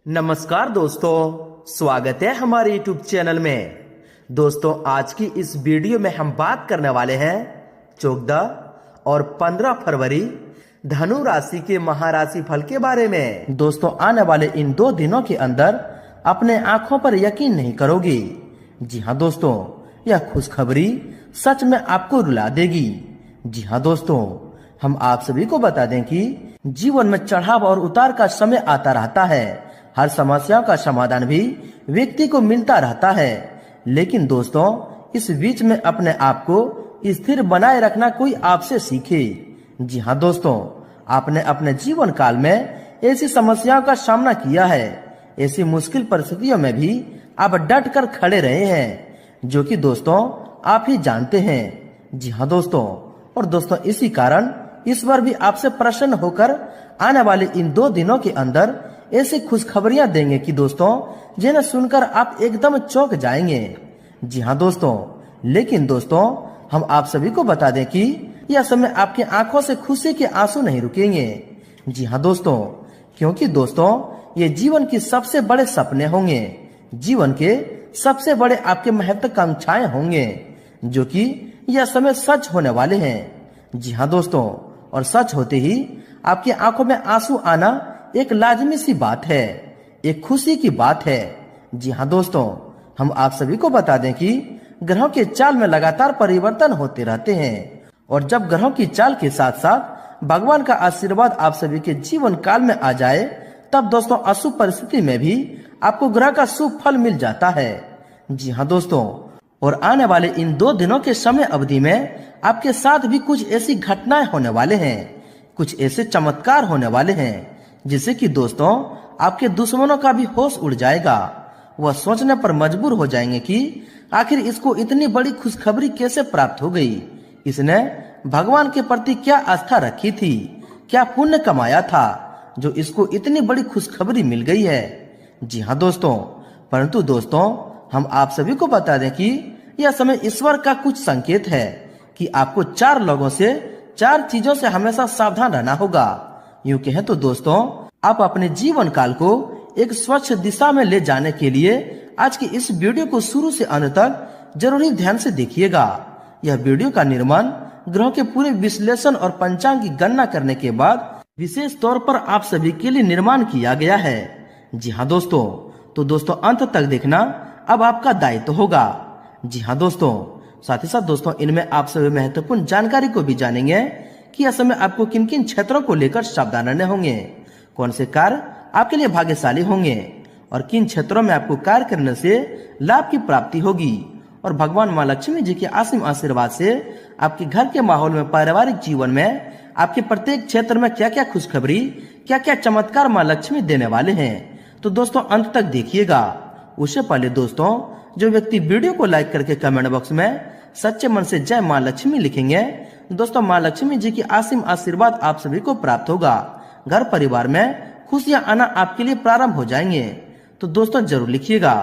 नमस्कार दोस्तों, स्वागत है हमारे YouTube चैनल में। दोस्तों, आज की इस वीडियो में हम बात करने वाले हैं 14 और 15 फरवरी धनु राशि के महाराशि फल के बारे में। दोस्तों, आने वाले इन 2 दिनों के अंदर अपने आंखों पर यकीन नहीं करोगे। जी हाँ दोस्तों, यह खुशखबरी सच में आपको रुला देगी। जी हाँ दोस्तों, हम आप सभी को बता दें कि जीवन में चढ़ाव और उतार का समय आता रहता है। हर समस्या का समाधान भी व्यक्ति को मिलता रहता है, लेकिन दोस्तों इस बीच में अपने आप को स्थिर बनाए रखना कोई आपसे सीखे। जी हाँ दोस्तों, आपने अपने जीवन काल में ऐसी समस्याओं का सामना किया है। ऐसी मुश्किल परिस्थितियों में भी आप डट कर खड़े रहे हैं, जो कि दोस्तों आप ही जानते हैं। जी हाँ दोस्तों, और दोस्तों इसी कारण ईश्वर भी आपसे प्रसन्न होकर आने वाले इन 2 दिनों के अंदर ऐसी खुशखबरियां देंगे कि दोस्तों जिन्हें सुनकर आप एकदम चौंक जाएंगे। जी हाँ दोस्तों, लेकिन दोस्तों हम आप सभी को बता दें कि यह समय आपकी आंखों से खुशी के आंसू नहीं रुकेंगे। जी हाँ दोस्तों, क्योंकि दोस्तों ये जीवन की सबसे बड़े सपने होंगे, जीवन के सबसे बड़े आपके महत्वाकांक्षाएं होंगे, जो कि यह समय सच होने वाले हैं। जी हाँ दोस्तों, और सच होते ही आपकी आंखों में आंसू आना एक लाजमी सी बात है, एक खुशी की बात है। जी हाँ दोस्तों, हम आप सभी को बता दें कि ग्रहों के चाल में लगातार परिवर्तन होते रहते हैं, और जब ग्रहों की चाल के साथ साथ भगवान का आशीर्वाद आप सभी के जीवन काल में आ जाए, तब दोस्तों अशुभ परिस्थिति में भी आपको ग्रह का शुभ फल मिल जाता है। जी हाँ दोस्तों, और आने वाले इन 2 दिनों के समय अवधि में आपके साथ भी कुछ ऐसी घटनाएं होने वाले हैं, कुछ ऐसे चमत्कार होने वाले हैं, जिससे कि दोस्तों आपके दुश्मनों का भी होश उड़ जाएगा। वह सोचने पर मजबूर हो जाएंगे कि आखिर इसको इतनी बड़ी खुशखबरी कैसे प्राप्त हो गई, इसने भगवान के प्रति क्या आस्था रखी थी, क्या पुण्य कमाया था जो इसको इतनी बड़ी खुशखबरी मिल गई है। जी हाँ दोस्तों, परंतु दोस्तों हम आप सभी को बता दें कि यह समय ईश्वर का कुछ संकेत है कि आपको 4 लोगों से 4 चीजों से हमेशा सावधान रहना होगा। यूं कहें तो दोस्तों आप अपने जीवन काल को एक स्वच्छ दिशा में ले जाने के लिए आज की इस वीडियो को शुरू से अंत तक जरूरी ध्यान से देखिएगा। यह वीडियो का निर्माण ग्रहों के पूरे विश्लेषण और पंचांग की गणना करने के बाद विशेष तौर पर आप सभी के लिए निर्माण किया गया है। जी हाँ दोस्तों, तो दोस्तों अंत तक देखना अब आपका दायित्व होगा। जी हाँ दोस्तों, साथ ही साथ दोस्तों इनमें आप सभी महत्वपूर्ण जानकारी को भी जानेंगे कि इस समय आपको किन किन क्षेत्रों को लेकर सावधान रहने होंगे, कौन से कार्य आपके लिए भाग्यशाली होंगे और किन क्षेत्रों में आपको कार्य करने से लाभ की प्राप्ति होगी, और भगवान माँ लक्ष्मी जी के असीम आशीर्वाद से आपके घर के माहौल में, पारिवारिक जीवन में, आपके प्रत्येक क्षेत्र में क्या क्या खुशखबरी, क्या क्या चमत्कार माँ लक्ष्मी देने वाले हैं। तो दोस्तों अंत तक देखिएगा। उससे पहले दोस्तों जो व्यक्ति वीडियो को लाइक करके कमेंट बॉक्स में सच्चे मन से जय माँ लक्ष्मी लिखेंगे, दोस्तों माँ लक्ष्मी जी की असीम आशीर्वाद आप सभी को प्राप्त होगा। घर परिवार में खुशियां आना आपके लिए प्रारंभ हो जाएंगे। तो दोस्तों जरूर लिखिएगा,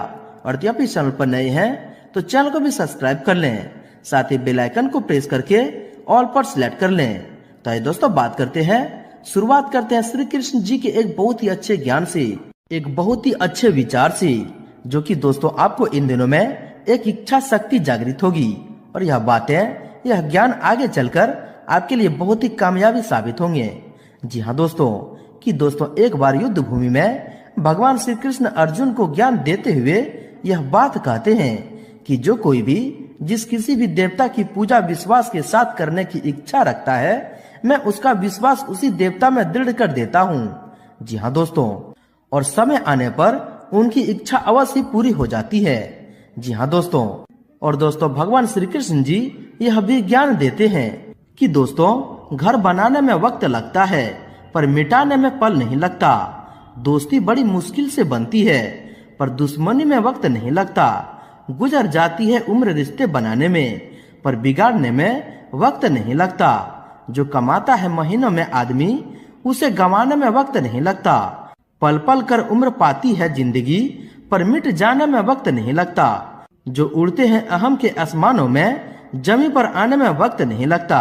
और यदि आप इस चैनल पर नए हैं तो चैनल को भी सब्सक्राइब कर लें, साथ ही बेल आइकन को प्रेस करके ऑल पर सिलेक्ट कर लें। तो ये दोस्तों बात करते हैं, शुरुआत करते हैं श्री कृष्ण जी के एक बहुत ही अच्छे ज्ञान से, एक बहुत ही अच्छे विचार से, जो कि दोस्तों आपको इन दिनों में एक इच्छा शक्ति जागृत होगी, और यह बातें, यह ज्ञान आगे चलकर आपके लिए बहुत ही कामयाबी साबित होंगे। जी हाँ दोस्तों, कि दोस्तों एक बार युद्ध भूमि में भगवान श्री कृष्ण अर्जुन को ज्ञान देते हुए यह बात कहते हैं कि जो कोई भी जिस किसी भी देवता की पूजा विश्वास के साथ करने की इच्छा रखता है, मैं उसका विश्वास उसी देवता में दृढ़ कर देता हूँ। जी हाँ दोस्तों, और समय आने पर उनकी इच्छा अवश्य पूरी हो जाती है। जी हाँ दोस्तों, और दोस्तों भगवान श्री कृष्ण जी यह भी ज्ञान देते हैं कि दोस्तों घर बनाने में वक्त लगता है पर मिटाने में पल नहीं लगता। दोस्ती बड़ी मुश्किल से बनती है पर दुश्मनी में वक्त नहीं लगता। गुजर जाती है उम्र रिश्ते बनाने में पर बिगाड़ने में वक्त नहीं लगता। जो कमाता है महीनों में आदमी, उसे गंवाने में वक्त नहीं लगता। पल पल कर उम्र पाती है जिंदगी पर मिट जाने में वक्त नहीं लगता। जो उड़ते हैं अहम के आसमानों में, जमी पर आने में वक्त नहीं लगता।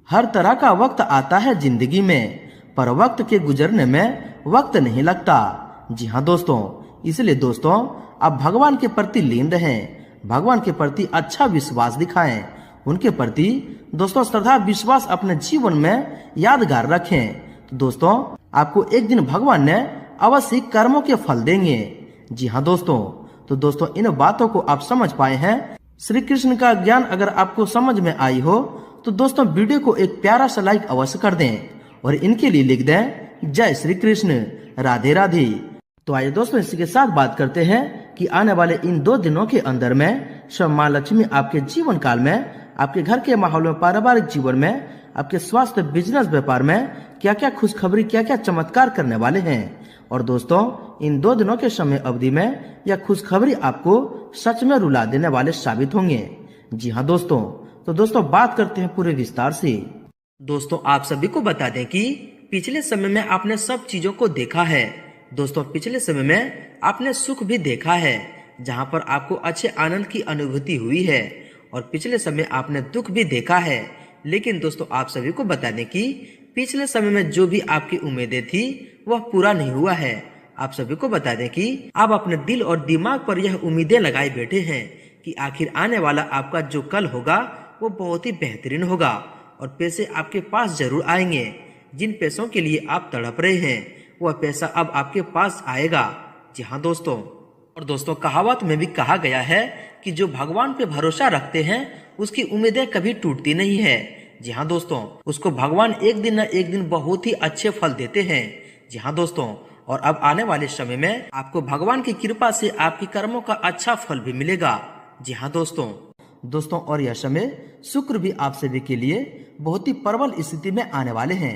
हर तरह का वक्त आता है जिंदगी में पर वक्त के गुजरने में वक्त नहीं लगता। जी हाँ दोस्तों, इसलिए दोस्तों आप भगवान के प्रति लीन रहें, भगवान के प्रति अच्छा विश्वास दिखाएं, उनके प्रति दोस्तों श्रद्धा विश्वास अपने जीवन में यादगार रखें। तो दोस्तों आपको एक दिन भगवान ने अवश्य कर्मों के फल देंगे। जी हाँ दोस्तों, तो दोस्तों इन बातों को आप समझ पाए हैं। श्री कृष्ण का ज्ञान अगर आपको समझ में आई हो तो दोस्तों वीडियो को एक प्यारा सा लाइक अवश्य कर दें और इनके लिए लिख दें जय श्री कृष्ण, राधे राधे। तो आइए दोस्तों इसी के साथ बात करते हैं कि आने वाले इन 2 दिनों के अंदर में स्वयं माँ लक्ष्मी आपके जीवन काल में, आपके घर के माहौल में, पारिवारिक जीवन में, आपके स्वास्थ्य, बिजनेस, व्यापार में क्या क्या खुशखबरी, क्या क्या चमत्कार करने वाले हैं। और दोस्तों इन 2 दिनों के समय अवधि में यह खुशखबरी आपको सच में रुला देने वाले साबित होंगे। जी हाँ दोस्तों, तो दोस्तों बात करते हैं पूरे विस्तार से। दोस्तों आप सभी को बता दें कि पिछले समय में आपने सब चीजों को देखा है। दोस्तों पिछले समय में आपने सुख भी देखा है, जहां पर आपको अच्छे आनंद की अनुभूति हुई है, और पिछले समय आपने दुख भी देखा है। लेकिन दोस्तों आप सभी को बता दें कि पिछले समय में जो भी आपकी उम्मीदें थी वह पूरा नहीं हुआ है। आप सभी को बता दें कि आप अपने दिल और दिमाग पर यह उम्मीदें लगाए बैठे हैं कि आखिर आने वाला आपका जो कल होगा वो बहुत ही बेहतरीन होगा और पैसे आपके पास जरूर आएंगे। जिन पैसों के लिए आप तड़प रहे हैं वह पैसा अब आपके पास आएगा। जी हाँ दोस्तों, और दोस्तों कहावत में भी कहा गया है कि जो भगवान पे भरोसा रखते हैं उसकी उम्मीदें कभी टूटती नहीं है। जी हाँ दोस्तों, उसको भगवान एक दिन न एक दिन बहुत ही अच्छे फल देते हैं। जी हाँ दोस्तों, और अब आने वाले समय में आपको भगवान की कृपा से आपके कर्मों का अच्छा फल भी मिलेगा। जी हाँ दोस्तों और यह समय शुक्र भी आप सभी के लिए बहुत ही प्रबल स्थिति में आने वाले हैं।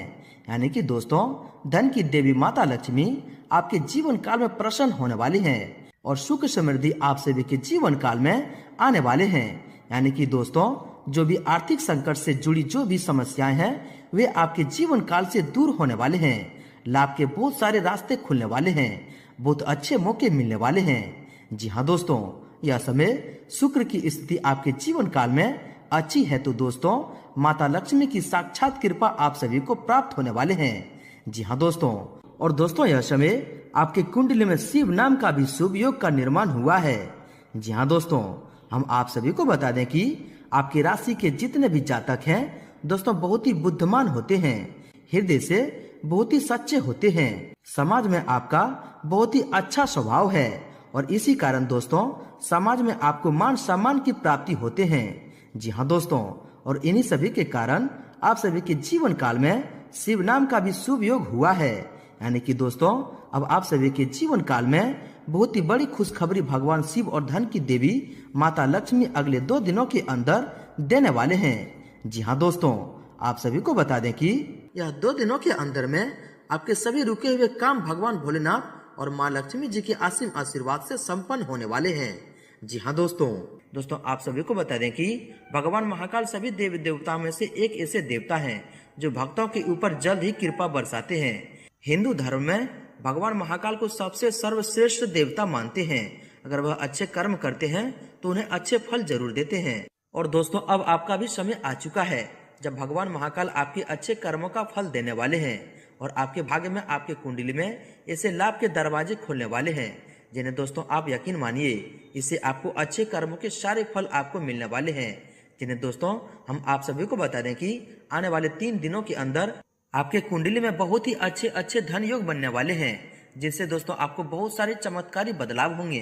यानी कि दोस्तों धन की देवी माता लक्ष्मी आपके जीवन काल में प्रसन्न होने वाली हैं और सुख समृद्धि आप सभी के जीवन काल में आने वाले हैं। यानी कि दोस्तों जो भी आर्थिक संकट से जुड़ी जो भी समस्याएं हैं वे आपके जीवन काल से दूर होने वाले हैं। लाभ के बहुत सारे रास्ते खुलने वाले हैं, बहुत अच्छे मौके मिलने वाले हैं। जी हाँ दोस्तों, यह समय शुक्र की स्थिति आपके जीवन काल में अच्छी है, तो दोस्तों माता लक्ष्मी की साक्षात कृपा आप सभी को प्राप्त होने वाले हैं। जी हाँ दोस्तों, और दोस्तों यह समय आपके कुंडली में शिव नाम का भी शुभ योग का निर्माण हुआ है। जी हाँ दोस्तों, हम आप सभी को बता दें कि आपकी राशि के जितने भी जातक हैं दोस्तों बहुत ही बुद्धिमान होते हैं, हृदय से बहुत ही सच्चे होते हैं, समाज में आपका बहुत ही अच्छा स्वभाव है और इसी कारण दोस्तों समाज में आपको मान सम्मान की प्राप्ति होते हैं। जी हाँ दोस्तों, और इन्हीं सभी के कारण आप सभी के जीवन काल में शिव नाम का भी शुभ योग हुआ है। यानी कि दोस्तों अब आप सभी के जीवन काल में बहुत ही बड़ी खुशखबरी भगवान शिव और धन की देवी माता लक्ष्मी अगले 2 दिनों के अंदर देने वाले हैं। जी हाँ दोस्तों, आप सभी को बता दें कि यह 2 दिनों के अंदर में आपके सभी रुके हुए काम भगवान भोलेनाथ और माँ लक्ष्मी जी के असीम आशीर्वाद से संपन्न होने वाले हैं। जी हाँ दोस्तों आप सभी को बता दें कि भगवान महाकाल सभी देवी देवताओं में से एक ऐसे देवता हैं जो भक्तों के ऊपर जल्द ही कृपा बरसाते हैं। हिंदू धर्म में भगवान महाकाल को सबसे सर्वश्रेष्ठ देवता मानते हैं। अगर वह अच्छे कर्म करते हैं तो उन्हें अच्छे फल जरूर देते हैं। और दोस्तों अब आपका भी समय आ चुका है जब भगवान महाकाल आपके अच्छे कर्मों का फल देने वाले हैं और आपके भाग्य में, आपके कुंडली में ऐसे लाभ के दरवाजे खोलने वाले हैं जिन्हें दोस्तों आप यकीन मानिए इससे आपको अच्छे कर्मों के सारे फल आपको मिलने वाले हैं। जिन्हें दोस्तों हम आप सभी को बता दें कि आने वाले 3 दिनों के अंदर आपके कुंडली में बहुत ही अच्छे धन योग बनने वाले हैं, जिससे दोस्तों आपको बहुत सारे चमत्कारी बदलाव होंगे।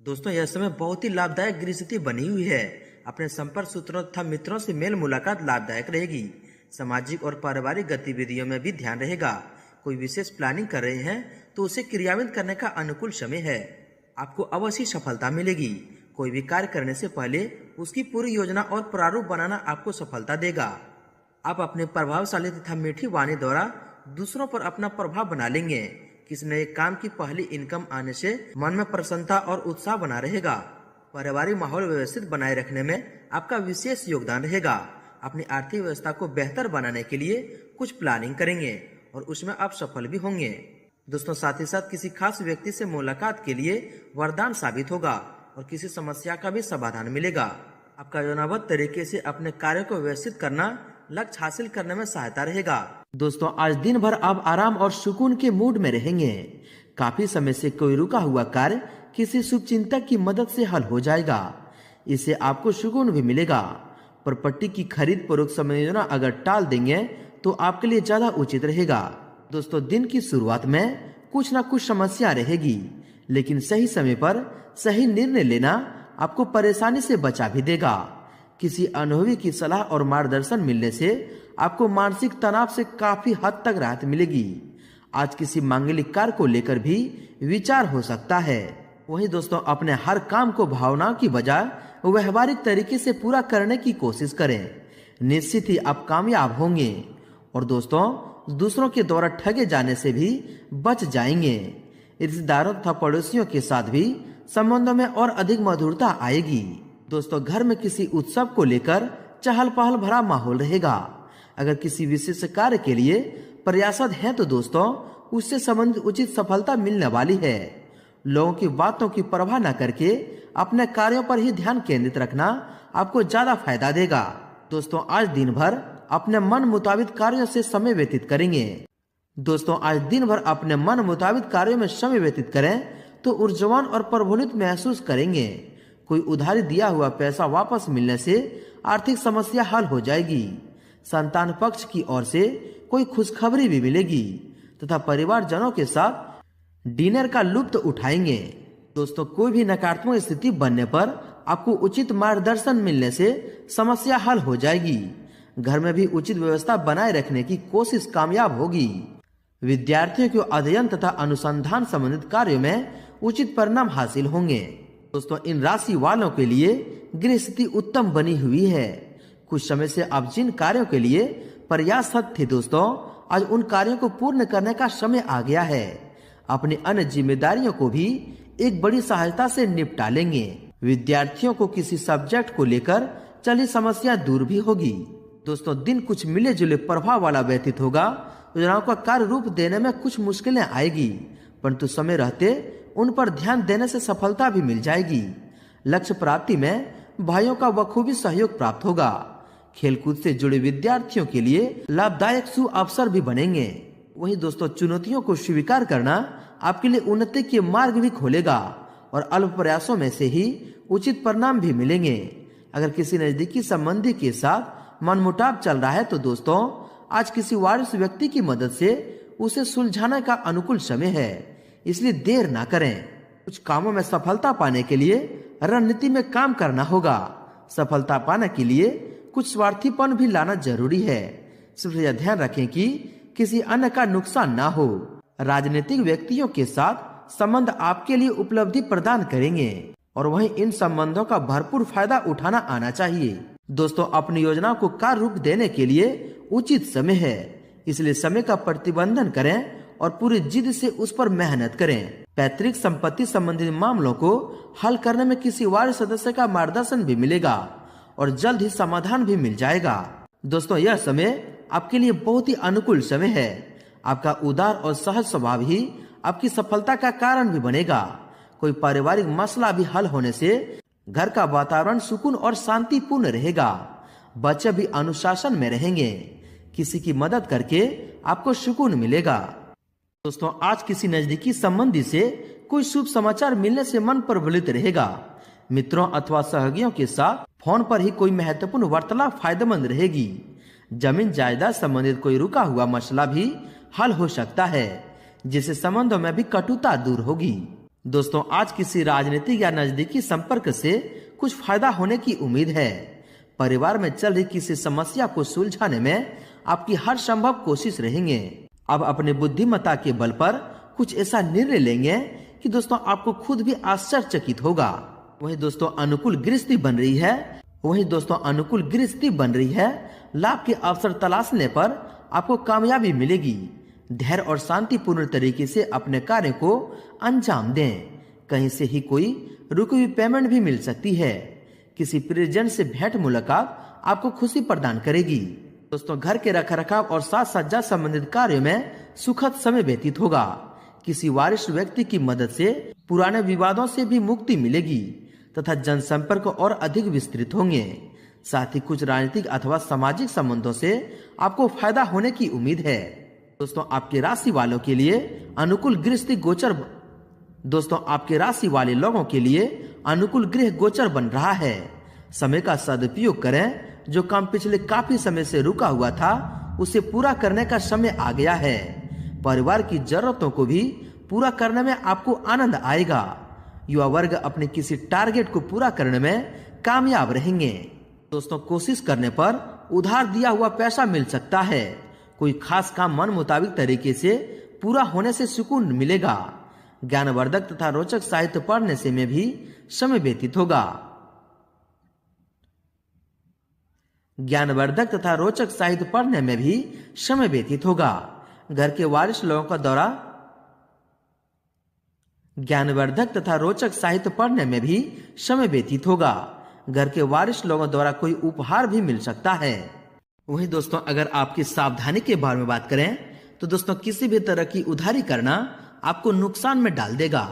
दोस्तों यह समय बहुत ही लाभदायक गृह स्थिति बनी हुई है। अपने संपर्क सूत्रों तथा मित्रों से मेल मुलाकात लाभदायक रहेगी। सामाजिक और पारिवारिक गतिविधियों में भी ध्यान रहेगा। कोई विशेष प्लानिंग कर रहे हैं तो उसे क्रियान्वित करने का अनुकूल समय है। आपको अवश्य सफलता मिलेगी। कोई भी कार्य करने से पहले उसकी पूरी योजना और प्रारूप बनाना आपको सफलता देगा। आप अपने प्रभावशाली तथा मीठी वाणी द्वारा दूसरों पर अपना प्रभाव बना लेंगे। किसी नए काम की पहली इनकम आने से मन में प्रसन्नता और उत्साह बना रहेगा। पारिवारिक माहौल व्यवस्थित बनाए रखने में आपका विशेष योगदान रहेगा। अपनी आर्थिक व्यवस्था को बेहतर बनाने के लिए कुछ प्लानिंग करेंगे और उसमें आप सफल भी होंगे। दोस्तों साथ ही साथ किसी खास व्यक्ति से मुलाकात के लिए वरदान साबित होगा और किसी समस्या का भी समाधान मिलेगा। आपका योजनाबद्ध तरीके से अपने कार्य को व्यवस्थित करना लक्ष्य हासिल करने में सहायता रहेगा। दोस्तों आज दिन भर आप आराम और सुकून के मूड में रहेंगे। काफी समय से कोई रुका हुआ कार्य किसी शुभ चिंतक की मदद से हल हो जाएगा। इससे आपको सुकून भी मिलेगा। प्रॉपर्टी की खरीद फरोख्त संबंधी अगर टाल देंगे तो आपके लिए ज्यादा उचित रहेगा। दोस्तों, दिन की शुरुआत में कुछ ना कुछ समस्या रहेगी, लेकिन सही समय पर सही निर्णय लेना आपको परेशानी से बचा भी देगा। किसी अनुभवी की सलाह और मार्गदर्शन मिलने से आपको मानसिक तनाव से काफी हद तक राहत मिलेगी। आज किसी मांगलिक कार्य को लेकर भी विचार हो सकता है। वहीं दोस्तों, अपने हर काम को भावनाओं की बजाय व्यवहारिक तरीके से पूरा करने की कोशिश करें। निश्चित ही आप कामयाब होंगे। और दोस्तों, दूसरों के द्वारा ठगे जाने से भी बच जाएंगे। रिश्तेदारों तथा पड़ोसियों के साथ भी संबंधों में और अधिक मधुरता आएगी। दोस्तों, घर में किसी उत्सव को लेकर चहल पहल भरा माहौल रहेगा। अगर किसी विशेष कार्य के लिए प्रयासरत हैं तो दोस्तों, उससे संबंधित उचित सफलता मिलने वाली है। लोगों की बातों की परवाह न करके अपने कार्यों पर ही ध्यान केंद्रित रखना आपको ज्यादा फायदा देगा। दोस्तों, आज दिन भर अपने मन मुताबिक कार्यों से समय व्यतीत करेंगे। दोस्तों, आज दिन भर अपने मन मुताबिक कार्यों में समय व्यतीत करें तो ऊर्जावान और प्रफुल्लित महसूस करेंगे। कोई उधारी दिया हुआ पैसा वापस मिलने से आर्थिक समस्या हल हो जाएगी। संतान पक्ष की ओर से कोई खुशखबरी भी मिलेगी तथा परिवारजनों के साथ डिनर का लुत्फ उठाएंगे। दोस्तों, कोई भी नकारात्मक स्थिति बनने पर आपको उचित मार्गदर्शन मिलने से समस्या हल हो जाएगी। घर में भी उचित व्यवस्था बनाए रखने की कोशिश कामयाब होगी। विद्यार्थियों को अध्ययन तथा अनुसंधान संबंधित कार्यों में उचित परिणाम हासिल होंगे। दोस्तों, इन राशि वालों के लिए गृह स्थिति उत्तम बनी हुई है। कुछ समय से आप जिन कार्यों के लिए प्रयासरत थे दोस्तों, आज उन कार्यों को पूर्ण करने का समय आ गया है। अपनी अन्य जिम्मेदारियों को भी एक बड़ी सहायता से निपटा लेंगे। विद्यार्थियों को किसी सब्जेक्ट को लेकर चली समस्या दूर भी होगी। दोस्तों, दिन कुछ मिले जुले प्रभाव वाला व्यतीत होगा। योजनाओं का कार्य रूप देने में कुछ मुश्किलें आएगी, परंतु समय रहते उन पर ध्यान देने से सफलता भी मिल जाएगी। लक्ष्य प्राप्ति में भाइयों का बखूबी सहयोग प्राप्त होगा। खेलकूद से जुड़े विद्यार्थियों के लिए लाभदायक शुभ अवसर भी बनेंगे। वहीं दोस्तों, चुनौतियों को स्वीकार करना आपके लिए उन्नति के मार्ग भी खोलेगा और अल्प प्रयासों में से ही उचित परिणाम भी मिलेंगे। अगर किसी नजदीकी संबंधी के साथ मनमुटाव चल रहा है तो दोस्तों, आज किसी वारिस व्यक्ति की मदद से उसे सुलझाने का अनुकूल समय है, इसलिए देर ना करें। कुछ कामों में सफलता पाने के लिए रणनीति में काम करना होगा। सफलता पाने के लिए कुछ स्वार्थीपन भी लाना जरूरी है। सिर्फ यह ध्यान रखें कि किसी अन्य का नुकसान ना हो। राजनीतिक व्यक्तियों के साथ संबंध आपके लिए उपलब्धि प्रदान करेंगे और वहीं इन संबंधों का भरपूर फायदा उठाना आना चाहिए। दोस्तों, अपनी योजनाओं को कार्य रूप देने के लिए उचित समय है, इसलिए समय का प्रतिबंधन करें और पूरी जिद से उस पर मेहनत करें। पैतृक संपत्ति संबंधित मामलों को हल करने में किसी वारिस सदस्य का मार्गदर्शन भी मिलेगा और जल्द ही समाधान भी मिल जाएगा। दोस्तों, यह समय आपके लिए बहुत ही अनुकूल समय है। आपका उदार और सहज स्वभाव ही आपकी सफलता का कारण भी बनेगा। कोई पारिवारिक मसला भी हल होने से घर का वातावरण सुकून और शांतिपूर्ण रहेगा। बच्चे भी अनुशासन में रहेंगे। किसी की मदद करके आपको सुकून मिलेगा। दोस्तों, आज किसी नजदीकी संबंधी से कोई शुभ समाचार मिलने से मन प्रफुल्लित रहेगा। मित्रों अथवा सहयोगियों के साथ फोन पर ही कोई महत्वपूर्ण वार्तालाप फायदेमंद रहेगी। जमीन जायदाद संबंधित कोई रुका हुआ मसला भी हल हो सकता है, जिससे संबंधों में भी कटुता दूर होगी। दोस्तों, आज किसी राजनीतिक या नजदीकी संपर्क से कुछ फायदा होने की उम्मीद है। परिवार में चल रही किसी समस्या को सुलझाने में आपकी हर संभव कोशिश रहेंगे। अब अपने बुद्धिमत्ता के बल पर कुछ ऐसा निर्णय लेंगे कि दोस्तों आपको खुद भी आश्चर्यचकित होगा। वहीं दोस्तों, अनुकूल गृहस्थी बन रही है। लाभ के अवसर तलाशने पर आपको कामयाबी मिलेगी। धैर्य और शांतिपूर्ण तरीके से अपने कार्य को अंजाम दें। कहीं से ही कोई रुकी हुई पेमेंट भी मिल सकती है। किसी प्रियजन से भेंट मुलाकात आपको खुशी प्रदान करेगी। दोस्तों, घर के रखरखाव और साज सज्जा संबंधित कार्यों में सुखद समय व्यतीत होगा। किसी वरिष्ठ व्यक्ति की मदद से पुराने विवादों से भी मुक्ति मिलेगी तथा जनसंपर्क और अधिक विस्तृत होंगे। साथ ही कुछ राजनीतिक अथवा सामाजिक संबंधों से आपको फायदा होने की उम्मीद है। दोस्तों आपके राशि वालों के लिए अनुकूल गृहस्थी गोचर दोस्तों आपके राशि वाले लोगों के लिए अनुकूल गृह गोचर बन रहा है। समय का सदुपयोग करें। जो काम पिछले काफी समय से रुका हुआ था उसे पूरा करने का समय आ गया है। परिवार की जरूरतों को भी पूरा करने में आपको आनंद आएगा। युवा वर्ग अपने किसी टारगेट को पूरा करने में कामयाब रहेंगे। दोस्तों कोशिश करने पर उधार दिया हुआ पैसा मिल सकता है। कोई खास काम मन मुताबिक तरीके से पूरा होने से सुकून मिलेगा। ज्ञानवर्धक तथा रोचक साहित्य पढ़ने से में भी समय व्यतीत होगा। ज्ञानवर्धक तथा रोचक साहित्य पढ़ने में भी समय व्यतीत होगा। घर के वारिस लोगों का दौरा ज्ञानवर्धक तथा रोचक साहित्य पढ़ने में भी समय व्यतीत होगा। घर के वारिस लोगों द्वारा कोई उपहार भी मिल सकता है। वहीं दोस्तों अगर आपकी सावधानी के बारे में बात करें तो दोस्तों किसी भी तरह की उधारी करना आपको नुकसान में डाल देगा।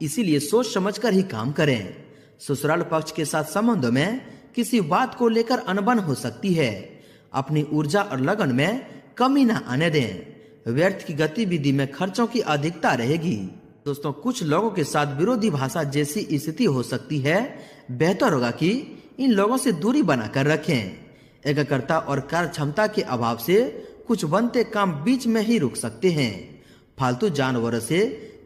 इसीलिए सोच समझकर ही काम करें। ससुराल पक्ष के साथ संबंधों में किसी बात को लेकर अनबन हो सकती है। अपनी ऊर्जा और लगन में कमी न आने दें। व्यर्थ की गतिविधि में खर्चों की अधिकता रहेगी। दोस्तों कुछ लोगों के साथ विरोधी भाषा जैसी स्थिति हो सकती है। बेहतर होगा कि इन लोगों से दूरी बनाकर रखें। एकाग्रता और कार्य क्षमता के अभाव से कुछ बनते काम बीच में ही रुक सकते हैं। फालतू जानवरों से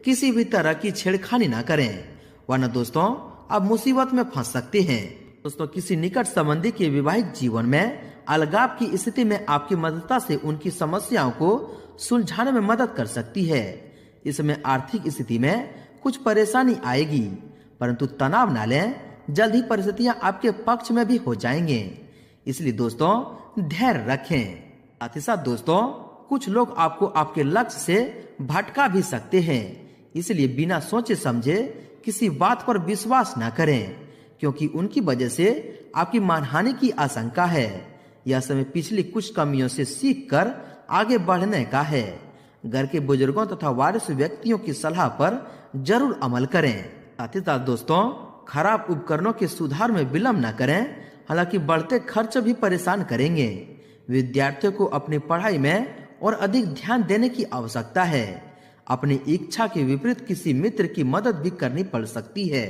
किसी भी तरह की छेड़खानी ना करें, वरना दोस्तों आप मुसीबत में फंस सकते हैं। दोस्तों किसी निकट संबंधी के वैवाहिक जीवन में अलगाव की स्थिति में आपकी मददता से उनकी समस्याओं को सुलझाने में मदद कर सकती है। इसमें आर्थिक स्थिति में कुछ परेशानी आएगी, परंतु तनाव न लें। जल्द ही परिस्थितियां आपके पक्ष में भी हो जाएंगे। इसलिए दोस्तों धैर्य रखें। साथ ही साथ दोस्तों कुछ लोग आपको आपके लक्ष्य से भटका भी सकते हैं। इसलिए बिना सोचे समझे किसी बात पर विश्वास न करें, क्योंकि उनकी वजह से आपकी मानहानि की आशंका है। यह समय पिछली कुछ कमियों से सीखकर आगे बढ़ने का है। घर के बुजुर्गों तथा वारिस व्यक्तियों की सलाह पर जरूर अमल करें। साथ ही साथ दोस्तों खराब उपकरणों के सुधार में विलंब न करें, हालांकि बढ़ते खर्च भी परेशान करेंगे। विद्यार्थियों को अपनी पढ़ाई में और अधिक ध्यान देने की आवश्यकता है। अपनी इच्छा के विपरीत किसी मित्र की मदद भी करनी पड़ सकती है।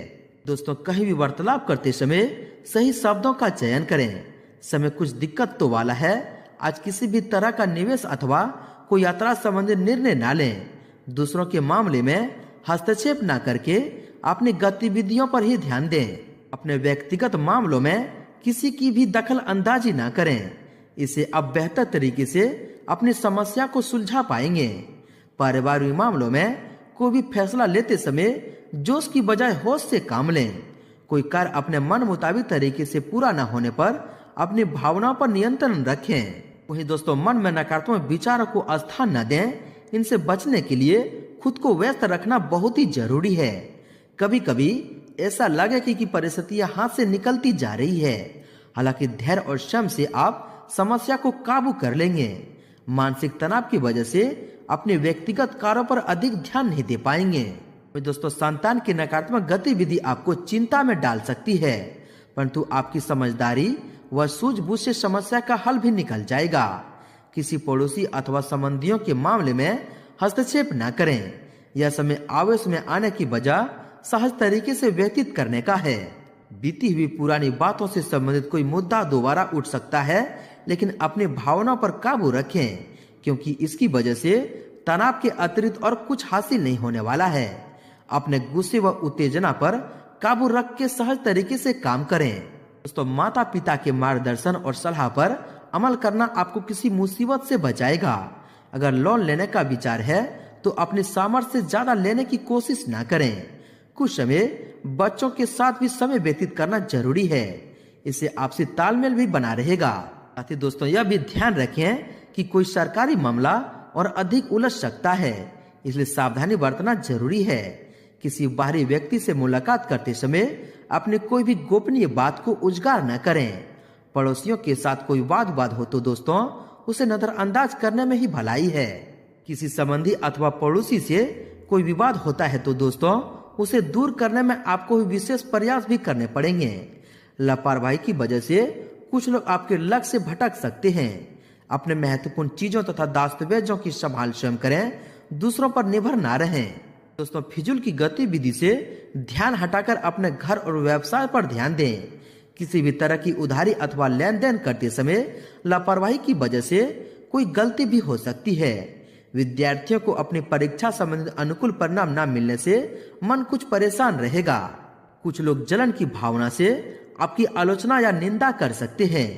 दोस्तों कहीं भी वार्तालाप करते समय सही शब्दों का चयन करें। समय कुछ दिक्कत तो वाला है। आज किसी भी तरह का निवेश अथवा कोई यात्रा संबंधी निर्णय न लें। दूसरों के मामले में हस्तक्षेप न करके अपनी गतिविधियों पर ही ध्यान दें। अपने व्यक्तिगत मामलों में किसी की भी दखल अंदाजी न करें। इसे अब बेहतर तरीके से अपनी समस्या को सुलझा पाएंगे। पारिवारिक मामलों में कोई भी फैसला लेते समय जोश की बजाय होश से काम लें। कोई कार्य अपने मन मुताबिक तरीके से पूरा न होने पर अपनी भावनाओं पर नियंत्रण रखें। वहीं दोस्तों मन में नकारात्मक विचारों को स्थान न दें। इनसे बचने के लिए खुद को व्यस्त रखना बहुत ही जरूरी है। कभी कभी ऐसा लगे कि परिस्थितियां हाथ से निकलती जा रही है, हालांकि धैर्य और श्रम से आप समस्या को काबू कर लेंगे। मानसिक तनाव की वजह से अपने व्यक्तिगत कार्यों पर अधिक ध्यान नहीं दे पाएंगे। दोस्तों संतान की नकारात्मक गतिविधि आपको चिंता में डाल सकती है, परंतु आपकी समझदारी व सूझबूझ से समस्या का हल भी निकल जाएगा। किसी पड़ोसी अथवा संबंधियों के मामले में हस्तक्षेप न करें। यह समय आवेश में आने की बजाय सहज तरीके से व्यतीत करने का है। बीती हुई पुरानी बातों से संबंधित कोई मुद्दा दोबारा उठ सकता है, लेकिन अपनी भावनाओं पर काबू रखें, क्योंकि इसकी वजह से तनाव के अतिरिक्त और कुछ हासिल नहीं होने वाला है। अपने गुस्से व उत्तेजना पर काबू रख के सहज तरीके से काम करें। दोस्तों माता पिता के मार्गदर्शन और सलाह पर अमल करना आपको किसी मुसीबत से बचाएगा। अगर लोन लेने का विचार है तो अपने सामर्थ्य से ज्यादा लेने की कोशिश न करें। कुछ समय बच्चों के साथ भी समय व्यतीत करना जरूरी है। इससे आपसी तालमेल भी बना रहेगा। साथ ही दोस्तों यह भी ध्यान रखें कि कोई सरकारी मामला और अधिक उलझ सकता है, इसलिए सावधानी बरतना जरूरी है। किसी बाहरी व्यक्ति से मुलाकात करते समय अपने कोई भी गोपनीय बात को उजागर न करें। पड़ोसियों के साथ कोई वाद विवाद हो तो दोस्तों उसे नजरअंदाज करने में ही भलाई है। किसी संबंधी अथवा पड़ोसी से कोई विवाद होता है तो दोस्तों उसे दूर करने में आपको विशेष प्रयास भी करने पड़ेंगे। लापरवाही की वजह से कुछ लोग आपके लक्ष्य से भटक सकते हैं। अपने महत्वपूर्ण चीजों तथा दस्तावेजों की संभाल स्वयं करें, दूसरों पर निर्भर ना रहें। दोस्तों, फिजूल की गतिविधि से ध्यान हटाकर अपने घर और व्यवसाय पर ध्यान दें। किसी भी तरह की उधारी अथवा लेन देन करते समय लापरवाही की वजह से कोई गलती भी हो सकती है। विद्यार्थियों को अपनी परीक्षा संबंधित अनुकूल परिणाम न मिलने से मन कुछ परेशान रहेगा। कुछ लोग जलन की भावना से आपकी आलोचना या निंदा कर सकते हैं।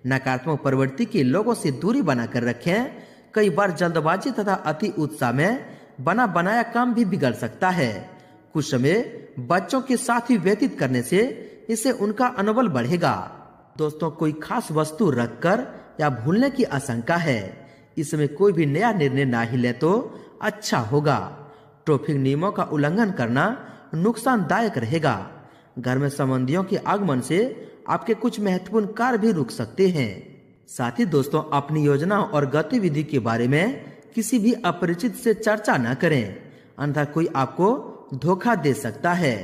नकारात्मक प्रवृत्ति के लोगों से दूरी बनाकर रखें। कई बार जल्दबाजी तथा अति उत्साह में बना बनाया काम भी बिगड़ सकता है। कुछ समय बच्चों के साथ ही व्यतीत करने से इससे उनका मनोबल बढ़ेगा। दोस्तों, कोई खास वस्तु रखकर या भूलने की आशंका है। इस समय कोई भी नया निर्णय ना ही ले तो अच्छा होगा। ट्रैफिक नियमों का उल्लंघन करना नुकसानदायक रहेगा। घर में संबंधियों के आगमन से आपके कुछ महत्वपूर्ण कार्य भी रुक सकते हैं। साथ ही दोस्तों, अपनी योजनाओं और गतिविधि के बारे में किसी भी अपरिचित से चर्चा न करें, अन्यथा कोई आपको धोखा दे सकता है।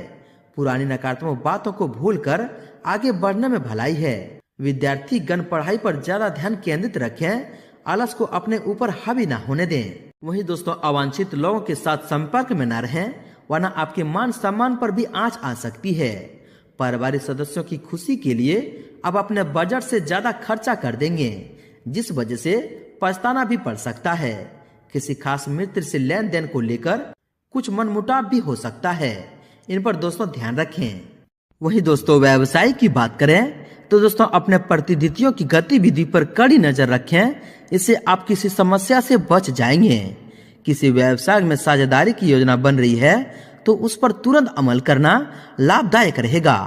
पुरानी नकारात्मक बातों को भूलकर आगे बढ़ने में भलाई है। विद्यार्थी गण पढ़ाई पर ज्यादा ध्यान केंद्रित रखें, आलस को अपने ऊपर हावी न होने दें। वहीं दोस्तों, अवांछित लोगों के साथ संपर्क में न रहें, वरना आपके मान सम्मान पर भी आंच आ सकती है। पारिवारिक सदस्यों की खुशी के लिए आप अपने बजट से ज्यादा खर्चा कर देंगे, जिस वजह से पछताना भी पड़ सकता है। किसी खास मित्र से लेन देन को लेकर कुछ मनमुटाव भी हो सकता है। इन पर दोस्तों ध्यान रखें। वही दोस्तों, व्यवसाय की बात करें तो दोस्तों, अपने प्रतिनिधियों की गतिविधि पर कड़ी नजर रखें। इससे आप किसी समस्या से बच जाएंगे। किसी व्यवसाय में साझेदारी की योजना बन रही है तो उस पर तुरंत अमल करना लाभदायक रहेगा।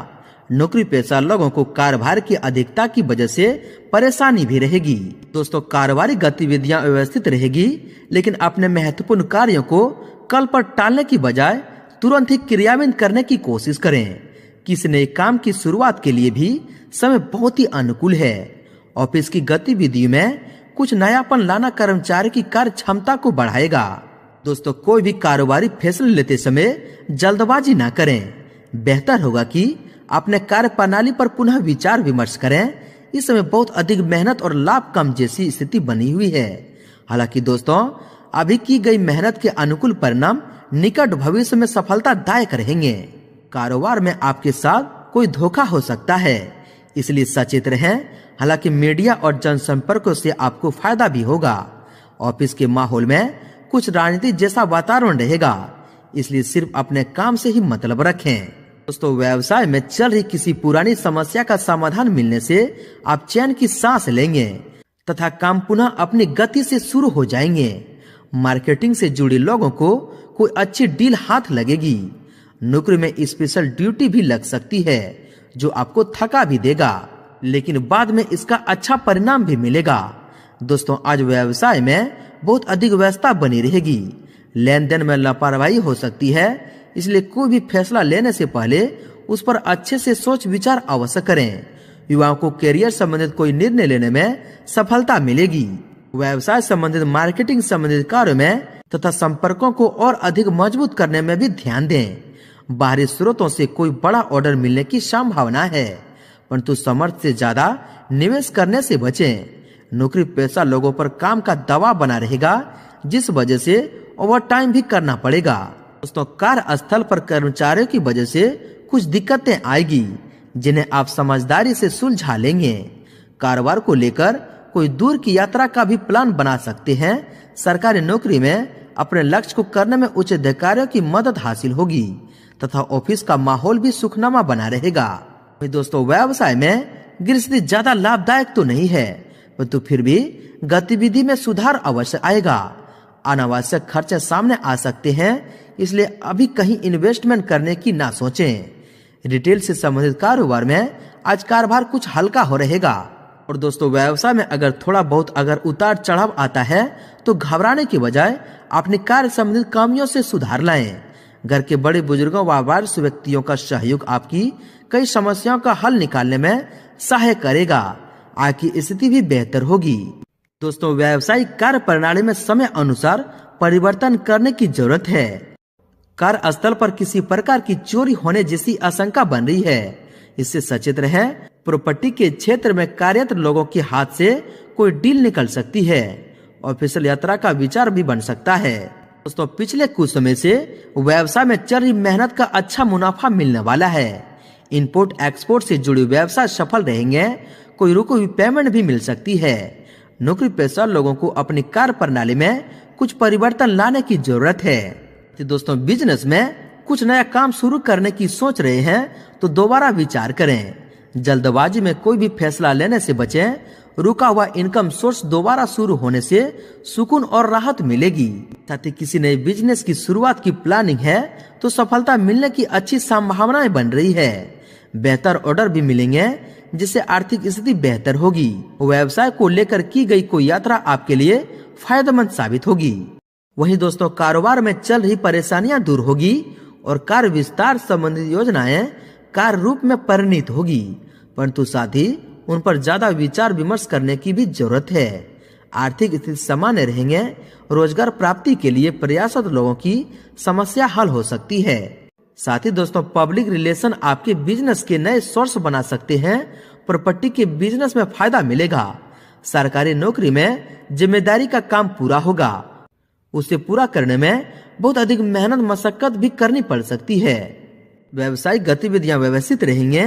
नौकरी पेशा लोगों को कार्यभार की अधिकता की वजह से परेशानी भी रहेगी। दोस्तों, कारोबारी गतिविधियां व्यवस्थित रहेगी, लेकिन अपने महत्वपूर्ण कार्यों को कल पर टालने की बजाय तुरंत ही क्रियान्वित करने की कोशिश करें। किसी नए काम की शुरुआत के लिए भी समय बहुत ही अनुकूल है। ऑफिस की गतिविधि में कुछ नयापन लाना कर्मचारी की कार्य क्षमता को बढ़ाएगा। दोस्तों, कोई भी कारोबारी फैसले लेते समय जल्दबाजी ना करें। बेहतर होगा कि अपने कार्य प्रणाली पर पुनः विचार विमर्श करें। इस समय बहुत अधिक मेहनत और लाभ कम जैसी स्थिति बनी हुई है। हालांकि दोस्तों, अभी की गई मेहनत के अनुकूल परिणाम निकट भविष्य में सफलतादायक रहेंगे। कारोबार में आपके साथ कोई धोखा हो सकता है, इसलिए सचेत रहें। हालांकि मीडिया और जनसंपर्कों से आपको फायदा भी होगा। ऑफिस के माहौल में कुछ राजनीति जैसा वातावरण रहेगा, इसलिए सिर्फ अपने काम से ही मतलब रखें। दोस्तों, व्यवसाय में चल रही किसी पुरानी समस्या का समाधान मिलने से आप चैन की सांस लेंगे तथा काम पुनः अपनी गति से शुरू हो जाएंगे। मार्केटिंग से जुड़े लोगों को कोई अच्छी डील हाथ लगेगी। नौकरी में स्पेशल ड्यूटी भी लग सकती है, जो आपको थका भी देगा, लेकिन बाद में इसका अच्छा परिणाम भी मिलेगा। दोस्तों, आज व्यवसाय में बहुत अधिक व्यस्तता बनी रहेगी। लेन देन में लापरवाही हो सकती है, इसलिए कोई भी फैसला लेने से पहले उस पर अच्छे से सोच विचार अवश्य करें। युवाओं को करियर संबंधित कोई निर्णय लेने में सफलता मिलेगी। व्यवसाय संबंधित मार्केटिंग संबंधित कार्यों में तथा संपर्कों को और अधिक मजबूत करने में भी ध्यान दें। बाहरी स्रोतों से कोई बड़ा ऑर्डर मिलने की संभावना है, परंतु समर्थ से ज्यादा निवेश करने से बचें। नौकरी पेशा लोगों पर काम का दबाव बना रहेगा, जिस वजह से ओवर टाइम भी करना पड़ेगा। दोस्तों, कार्यस्थल पर कर्मचारियों की वजह से कुछ दिक्कतें आएगी, जिन्हें आप समझदारी से सुलझा लेंगे। कारोबार को लेकर कोई दूर की यात्रा का भी प्लान बना सकते हैं। सरकारी नौकरी में अपने लक्ष्य को करने में उच्च अधिकारियों की मदद हासिल होगी तथा ऑफिस का माहौल भी सुखनामा बना रहेगा। दोस्तों, व्यवसाय में गृहस्थी ज्यादा लाभदायक तो नहीं है, परंतु फिर भी गतिविधि में सुधार अवश्य आएगा। अनावश्यक खर्चे सामने आ सकते हैं, इसलिए अभी कहीं इन्वेस्टमेंट करने की ना सोचें। रिटेल से संबंधित कारोबार में आज कारोबार कुछ हल्का हो रहेगा। और दोस्तों, व्यवसाय में अगर थोड़ा बहुत उतार चढ़ाव आता है तो घबराने की बजाय अपने कार्य संबंधित कमियों से सुधार लाएं। घर के बड़े बुजुर्गों व वरिष्ठ व्यक्तियों का सहयोग आपकी कई समस्याओं का हल निकालने में सहायक करेगा। आपकी स्थिति भी बेहतर होगी। दोस्तों, व्यावसायिक कार्य प्रणाली में समय अनुसार परिवर्तन करने की जरूरत है। कार्यस्थल पर किसी प्रकार की चोरी होने जैसी आशंका बन रही है, इससे सचेत रहें। प्रॉपर्टी के क्षेत्र में कार्यरत लोगों के हाथ से कोई डील निकल सकती है। ऑफिशियल यात्रा का विचार भी बन सकता है। दोस्तों पिछले कुछ समय से व्यवसाय में चल रही मेहनत का अच्छा मुनाफा मिलने वाला है। इंपोर्ट एक्सपोर्ट से जुड़े व्यवसाय सफल रहेंगे। कोई रुकी हुई पेमेंट भी मिल सकती है। नौकरी पेशा लोगों को अपनी कार्य प्रणाली में कुछ परिवर्तन लाने की जरूरत है। तो दोस्तों बिजनेस में कुछ नया काम शुरू करने की सोच रहे हैं तो दोबारा विचार करें। जल्दबाजी में कोई भी फैसला लेने से बचें। रुका हुआ इनकम सोर्स दोबारा शुरू होने से सुकून और राहत मिलेगी। साथ ही किसी नए बिजनेस की शुरुआत की प्लानिंग है तो सफलता मिलने की अच्छी संभावनाएं बन रही है। बेहतर ऑर्डर भी मिलेंगे जिससे आर्थिक स्थिति बेहतर होगी। व्यवसाय को लेकर की गई कोई यात्रा आपके लिए फायदेमंद साबित होगी। वहीं दोस्तों कारोबार में चल रही परेशानियां दूर होगी और कार्य विस्तार संबंधित योजनाएं कार्य रूप में परिणित होगी, परंतु साथ ही उन पर ज्यादा विचार विमर्श करने की भी जरूरत है। आर्थिक स्थिति सामान्य रहेंगे। रोजगार प्राप्ति के लिए प्रयासरत लोगों की समस्या हल हो सकती है। साथ ही दोस्तों पब्लिक रिलेशन आपके बिजनेस के नए सोर्स बना सकते हैं। प्रॉपर्टी के बिजनेस में फायदा मिलेगा। सरकारी नौकरी में जिम्मेदारी का काम पूरा होगा। उसे पूरा करने में बहुत अधिक मेहनत मशक्कत भी करनी पड़ सकती है। व्यवसायिक गतिविधियां व्यवस्थित रहेंगे,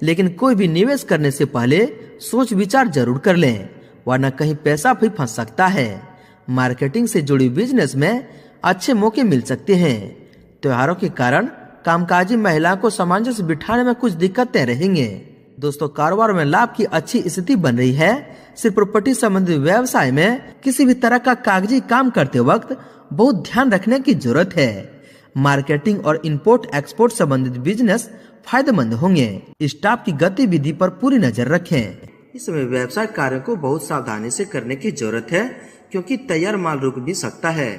लेकिन कोई भी निवेश करने से पहले सोच विचार जरूर कर लें, वरना कहीं पैसा भी फंस सकता है। मार्केटिंग से जुड़ी बिजनेस में अच्छे मौके मिल सकते हैं। त्योहारों के कारण कामकाजी महिलाओं को सामंजस्य बिठाने में कुछ दिक्कतें रहेंगे। दोस्तों कारोबार में लाभ की अच्छी स्थिति बन रही है। सिर्फ प्रॉपर्टी संबंधित व्यवसाय में किसी भी तरह का कागजी काम करते वक्त बहुत ध्यान रखने की जरूरत है। मार्केटिंग और इंपोर्ट एक्सपोर्ट संबंधित बिजनेस फायदेमंद होंगे। स्टाफ की गतिविधि पर पूरी नजर रखें। इस समय व्यवसाय कार्यों को बहुत सावधानी से करने की जरूरत है, क्योंकि तैयार माल रुक भी सकता है।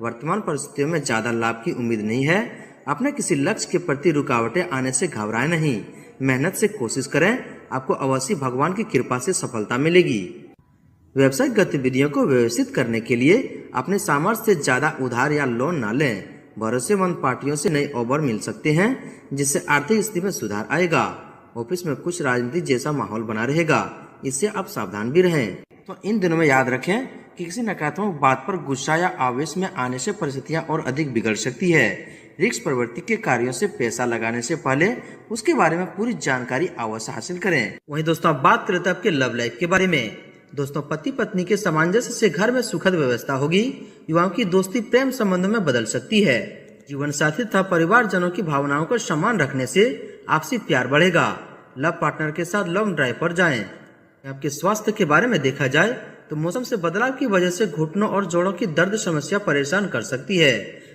वर्तमान परिस्थितियों में ज्यादा लाभ की उम्मीद नहीं है। अपने किसी लक्ष्य के प्रति रुकावटें आने से घबराएं नहीं। मेहनत से कोशिश करें, आपको अवश्य भगवान की कृपा से सफलता मिलेगी। व्यवसायिक गतिविधियों को व्यवस्थित करने के लिए अपने सामर्थ्य से ज्यादा उधार या लोन न लें। भरोसेमंद पार्टियों से नए ऑफर मिल सकते हैं, जिससे आर्थिक स्थिति में सुधार आएगा। ऑफिस में कुछ राजनीति जैसा माहौल बना रहेगा, इससे आप सावधान भी रहें। तो इन दिनों में याद रखें कि किसी नकारात्मक बात पर गुस्सा या आवेश में आने से परिस्थितियां और अधिक बिगड़ सकती है। रिस्क प्रवृत्ति के कार्यों से पैसा लगाने से पहले उसके बारे में पूरी जानकारी अवश्य हासिल करें। वहीं दोस्तों आप बात करें तो आपके लव लाइफ के बारे में। दोस्तों पति पत्नी के सामंजस्य से घर में सुखद व्यवस्था होगी। युवाओं की दोस्ती प्रेम संबंधों में बदल सकती है। जीवन साथी तथा परिवारजनों की भावनाओं को सम्मान रखने से आपसी प्यार बढ़ेगा। लव पार्टनर के साथ लॉन्ग ड्राइव पर जाएं। आपके स्वास्थ्य के बारे में देखा जाए तो मौसम से बदलाव की वजह से घुटनों और जोड़ों की दर्द समस्या परेशान कर सकती है।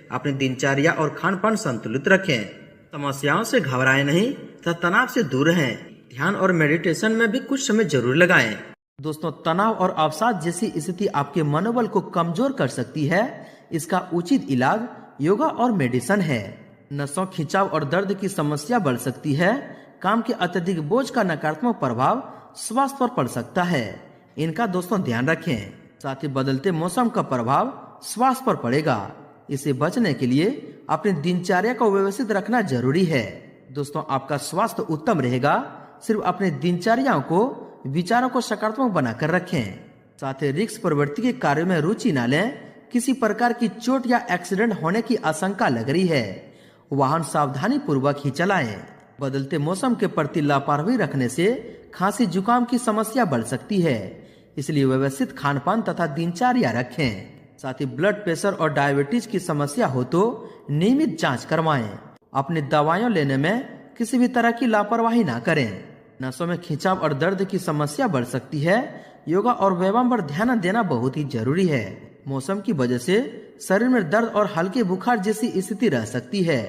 अपनी दिनचर्या और खान पान संतुलित रखें। समस्याओं से घबराएं नहीं तथा तनाव से दूर रहें। ध्यान और मेडिटेशन में भी कुछ समय जरूर लगाएं। दोस्तों तनाव और अवसाद जैसी स्थिति आपके मनोबल को कमजोर कर सकती है। इसका उचित इलाज योगा और मेडिटेशन है। नसों खिंचाव और दर्द की समस्या बढ़ सकती है। काम के अत्यधिक बोझ का नकारात्मक प्रभाव स्वास्थ्य पर पड़ सकता है। इनका दोस्तों ध्यान रखें। साथ ही बदलते मौसम का प्रभाव स्वास्थ्य पर पड़ेगा। इसे बचने के लिए अपनी दिनचर्या को व्यवस्थित रखना जरूरी है। दोस्तों आपका स्वास्थ्य उत्तम रहेगा। सिर्फ अपने दिनचर्याओं को विचारों को सकारात्मक बनाकर रखें। साथ ही रिस्क प्रवृत्ति के कार्यों में रुचि न लें। किसी प्रकार की चोट या एक्सीडेंट होने की आशंका लग रही है। वाहन सावधानी पूर्वक ही चलाएं। बदलते मौसम के प्रति लापरवाही रखने से खांसी जुकाम की समस्या बढ़ सकती है, इसलिए व्यवस्थित खान पान तथा दिनचर्या रखें। साथ ही ब्लड प्रेशर और डायबिटीज की समस्या हो तो नियमित जांच करवाएं। अपनी दवाइयां लेने में किसी भी तरह की लापरवाही ना करें। नसों में खिंचाव और दर्द की समस्या बढ़ सकती है। योगा और व्यायाम पर ध्यान देना बहुत ही जरूरी है। मौसम की वजह से शरीर में दर्द और हल्के बुखार जैसी स्थिति रह सकती है।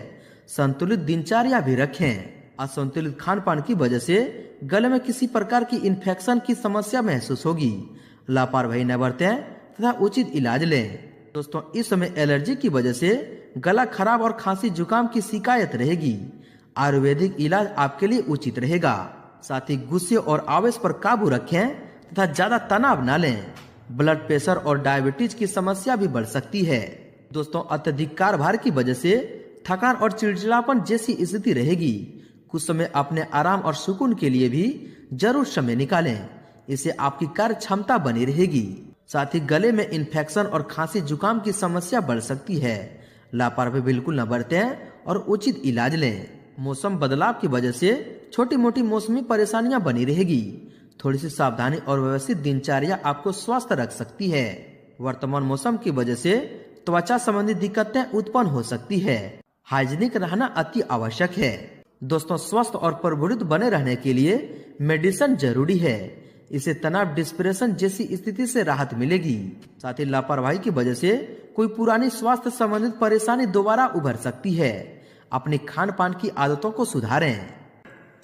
संतुलित दिनचर्या भी रखें। असंतुलित खान पान की वजह से गले में किसी प्रकार की इन्फेक्शन की समस्या महसूस होगी। लापरवाही न बरतें तथा उचित इलाज लें। दोस्तों इस समय एलर्जी की वजह से गला खराब और खांसी जुकाम की शिकायत रहेगी। आयुर्वेदिक इलाज आपके लिए उचित रहेगा। साथ ही गुस्से और आवेश पर काबू रखें तथा ज्यादा तनाव न लें। ब्लड प्रेशर और डायबिटीज की समस्या भी बढ़ सकती है। दोस्तों अत्यधिक कार्यभार की वजह से थकान और चिड़चिड़ापन जैसी स्थिति रहेगी। कुछ समय अपने आराम और सुकून के लिए भी जरूर समय निकालें। इससे आपकी कार्य क्षमता बनी रहेगी। साथ ही गले में इन्फेक्शन और खांसी जुकाम की समस्या बढ़ सकती है। लापरवाही बिल्कुल न बरतें और उचित इलाज लें। मौसम बदलाव की वजह से छोटी मोटी मौसमी परेशानियां बनी रहेगी। थोड़ी सी सावधानी और व्यवस्थित दिनचर्या आपको स्वस्थ रख सकती है। वर्तमान मौसम की वजह से त्वचा संबंधी दिक्कतें उत्पन्न हो सकती है। हाइजीनिक रहना अति आवश्यक है। दोस्तों, स्वस्थ और प्रफुल्लित बने रहने के लिए मेडिसिन जरूरी है। इससे तनाव, डिप्रेशन जैसी स्थिति से राहत मिलेगी। साथ ही लापरवाही की वजह से कोई पुरानी स्वास्थ्य संबंधित परेशानी दोबारा उभर सकती है। अपनी खान पान की आदतों को सुधारें।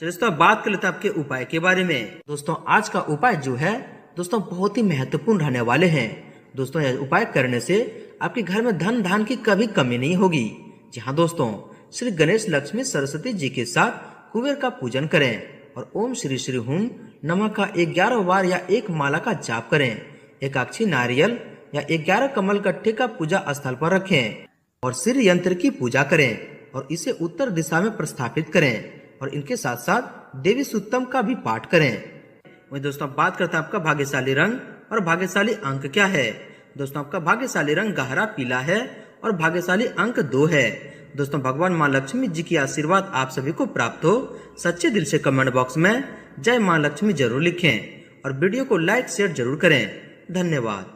चलिए दोस्तों, बात कर लेते हैं आपके उपाय के बारे में। दोस्तों, आज का उपाय जो है दोस्तों बहुत ही महत्वपूर्ण रहने वाले हैं। दोस्तों, यह उपाय करने से आपके घर में धन धान की कभी कमी नहीं होगी। जी हाँ दोस्तों, श्री गणेश, लक्ष्मी, सरस्वती जी के साथ कुबेर का पूजन करें और ओम श्री श्री हुम नमः का 11 बार या एक माला का जाप करें। एकाक्षी नारियल या 11 कमल कट्टे का पूजा स्थल पर रखें और श्री यंत्र की पूजा करें और इसे उत्तर दिशा में प्रस्थापित करें और इनके साथ साथ देवी सूक्तम का भी पाठ करें। वही दोस्तों, बात करते हैं आपका भाग्यशाली रंग और भाग्यशाली अंक क्या है। दोस्तों, आपका भाग्यशाली रंग गहरा पीला है और भाग्यशाली अंक 2 है। दोस्तों, भगवान माँ लक्ष्मी जी की आशीर्वाद आप सभी को प्राप्त हो। सच्चे दिल से कमेंट बॉक्स में जय माँ लक्ष्मी जरूर लिखें और वीडियो को लाइक शेयर जरूर करें। धन्यवाद।